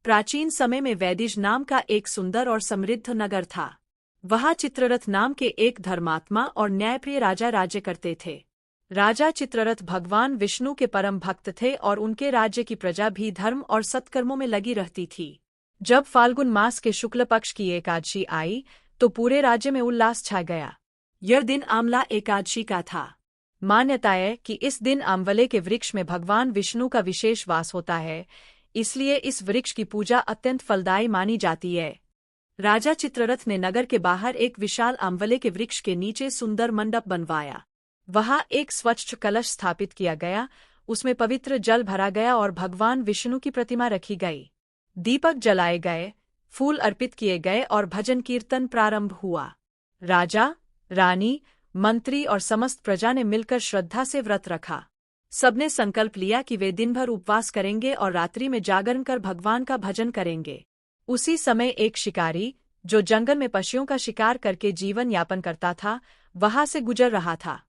प्राचीन समय में वैदिश नाम का एक सुंदर और समृद्ध नगर था। वहाँ चित्ररथ नाम के एक धर्मात्मा और न्यायप्रिय राजा राज्य करते थे। राजा चित्ररथ भगवान विष्णु के परम भक्त थे और उनके राज्य की प्रजा भी धर्म और सत्कर्मों में लगी रहती थी। जब फाल्गुन मास के शुक्ल पक्ष की एकादशी आई तो पूरे राज्य में उल्लास छा गया। यह दिन आंवला एकादशी का था। मान्यता है कि इस दिन आंवले के वृक्ष में भगवान विष्णु का विशेष वास होता है, इसलिए इस वृक्ष की पूजा अत्यंत फलदायी मानी जाती है। राजा चित्ररथ ने नगर के बाहर एक विशाल आंवले के वृक्ष के नीचे सुंदर मंडप बनवाया। वहां एक स्वच्छ कलश स्थापित किया गया, उसमें पवित्र जल भरा गया और भगवान विष्णु की प्रतिमा रखी गई। दीपक जलाए गए, फूल अर्पित किए गए और भजन कीर्तन प्रारंभ हुआ। राजा, रानी, मंत्री और समस्त प्रजा ने मिलकर श्रद्धा से व्रत रखा। सबने संकल्प लिया कि वे दिन भर उपवास करेंगे और रात्रि में जागरण कर भगवान का भजन करेंगे। उसी समय एक शिकारी, जो जंगल में पशुओं का शिकार करके जीवन यापन करता था, वहां से गुजर रहा था।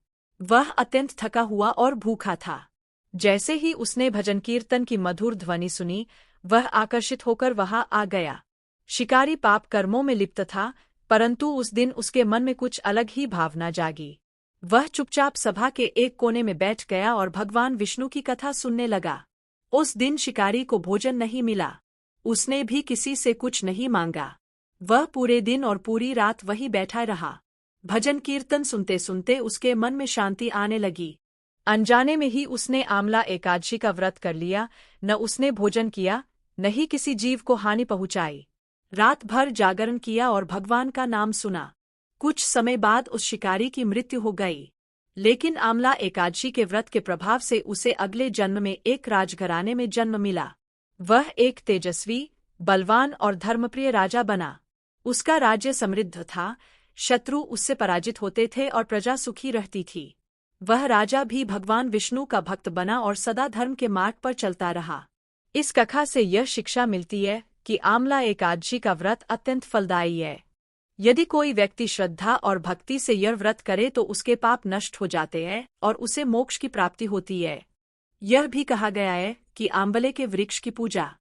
वह अत्यंत थका हुआ और भूखा था। जैसे ही उसने भजन कीर्तन की मधुर ध्वनि सुनी, वह आकर्षित होकर वहां आ गया। शिकारी पाप कर्मों में लिप्त था, परंतु उस दिन उसके मन में कुछ अलग ही भावना जागी। वह चुपचाप सभा के एक कोने में बैठ गया और भगवान विष्णु की कथा सुनने लगा। उस दिन शिकारी को भोजन नहीं मिला। उसने भी किसी से कुछ नहीं मांगा। वह पूरे दिन और पूरी रात वहीं बैठा रहा। भजन कीर्तन सुनते सुनते उसके मन में शांति आने लगी। अनजाने में ही उसने आंवला एकादशी का व्रत कर लिया। न उसने भोजन किया, न ही किसी जीव को हानि पहुंचाई। रात भर जागरण किया और भगवान का नाम सुना। कुछ समय बाद उस शिकारी की मृत्यु हो गई। लेकिन आंवला एकादशी के व्रत के प्रभाव से उसे अगले जन्म में एक राजघराने में जन्म मिला। वह एक तेजस्वी, बलवान और धर्मप्रिय राजा बना। उसका राज्य समृद्ध था, शत्रु उससे पराजित होते थे और प्रजा सुखी रहती थी। वह राजा भी भगवान विष्णु का भक्त बना और सदा धर्म के मार्ग पर चलता रहा। इस कथा से यह शिक्षा मिलती है कि आंवला एकादशी का व्रत अत्यंत फलदायी है। यदि कोई व्यक्ति श्रद्धा और भक्ति से यह व्रत करे तो उसके पाप नष्ट हो जाते हैं और उसे मोक्ष की प्राप्ति होती है। यह भी कहा गया है कि आंवले के वृक्ष की पूजा